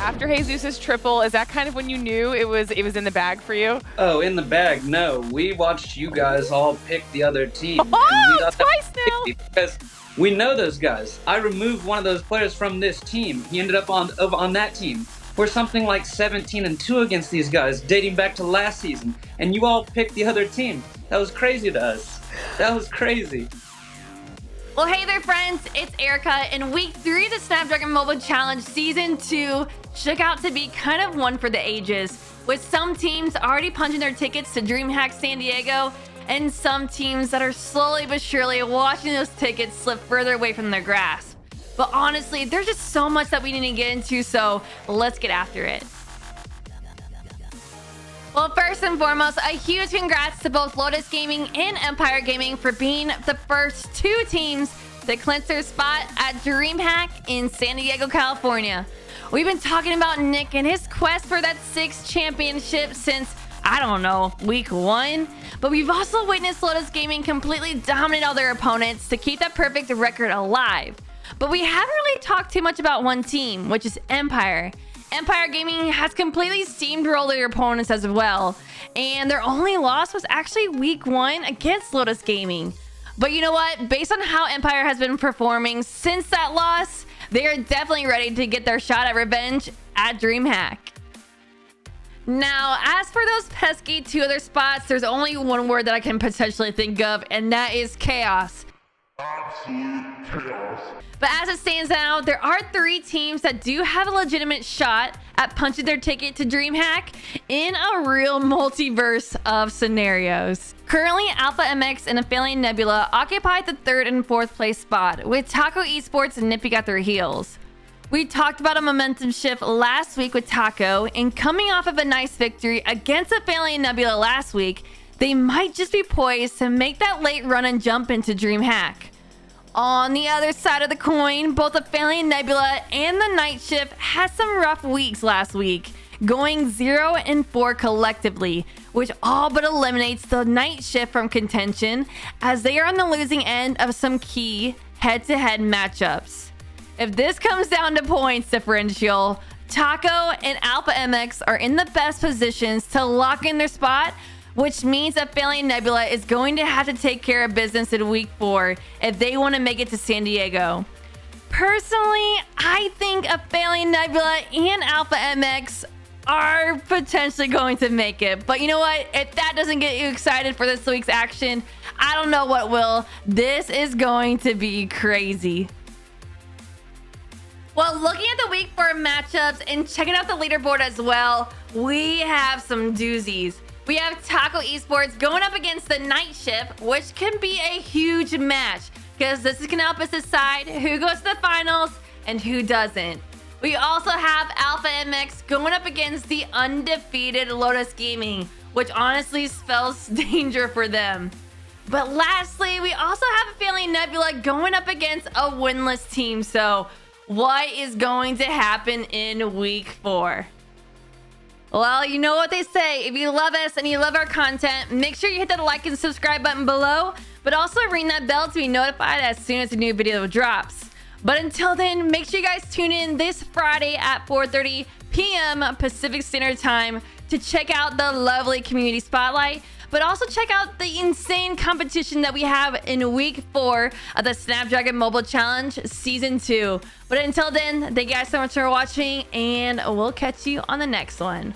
after Jesus' triple, is that kind of when you knew it was in the bag for you? Oh, in the bag? No, we watched you guys all pick the other team. Oh, and we thought twice that was now. because we know those guys. I removed one of those players from this team. He ended up on that team. We're something like 17-2 against these guys, dating back to last season, and you all picked the other team. That was crazy to us. That was crazy. Well, hey there, friends. It's Erica. In week 3 of the Snapdragon Mobile Challenge Season 2 shook out to be kind of one for the ages, with some teams already punching their tickets to DreamHack San Diego, and some teams that are slowly but surely watching those tickets slip further away from their grasp. But honestly, there's just so much that we need to get into, so let's get after it. Well, first and foremost, a huge congrats to both Lotus Gaming and Empire Gaming for being the first 2 teams to clinch their spot at DreamHack in San Diego, California. We've been talking about Nick and his quest for that 6th championship since, I don't know, week 1. But we've also witnessed Lotus Gaming completely dominate all their opponents to keep that perfect record alive. But we haven't really talked too much about one team, which is Empire. Empire Gaming has completely steamrolled their opponents as well, and their only loss was actually week 1 against Lotus Gaming. But you know what? Based on how Empire has been performing since that loss, they are definitely ready to get their shot at revenge at DreamHack. Now, as for those pesky 2 other spots, there's only one word that I can potentially think of, and that is chaos. Absolute chaos. But as it stands now, there are 3 teams that do have a legitimate shot at punching their ticket to DreamHack in a real multiverse of scenarios. Currently, Alpha MX and Aphelion Nebula occupy the 3rd and 4th place spot, with Taco Esports nipping at their heels. We talked about a momentum shift last week with Taco, and coming off of a nice victory against Aphelion Nebula last week, they might just be poised to make that late run and jump into DreamHack. On the other side of the coin, both Aphelion Nebula and the Night Shift had some rough weeks last week, going 0 and 4 collectively, which all but eliminates the Night Shift from contention, as they are on the losing end of some key head-to-head matchups. If this comes down to points differential, Taco and Alpha MX are in the best positions to lock in their spot, which means that Aphelion Nebula is going to have to take care of business in week 4 if they want to make it to San Diego. Personally, I think Aphelion Nebula and Alpha MX are potentially going to make it. But you know what? If that doesn't get you excited for this week's action, I don't know what will. This is going to be crazy. Well, looking at the week 4 matchups and checking out the leaderboard as well, we have some doozies. We have Taco Esports going up against the Night Shift, which can be a huge match because this is going to help us decide who goes to the finals and who doesn't. We also have Alpha MX going up against the undefeated Lotus Gaming, which honestly spells danger for them. But lastly, we also have Aphelion Nebula going up against a winless team. So what is going to happen in week 4? Well, you know what they say. If you love us and you love our content, make sure you hit that like and subscribe button below, but also ring that bell to be notified as soon as a new video drops. But until then, make sure you guys tune in this Friday at 4:30 p.m. Pacific Standard Time to check out the lovely community spotlight, but also check out the insane competition that we have in week 4 of the Snapdragon Mobile Challenge Season 2. But until then, thank you guys so much for watching, and we'll catch you on the next one.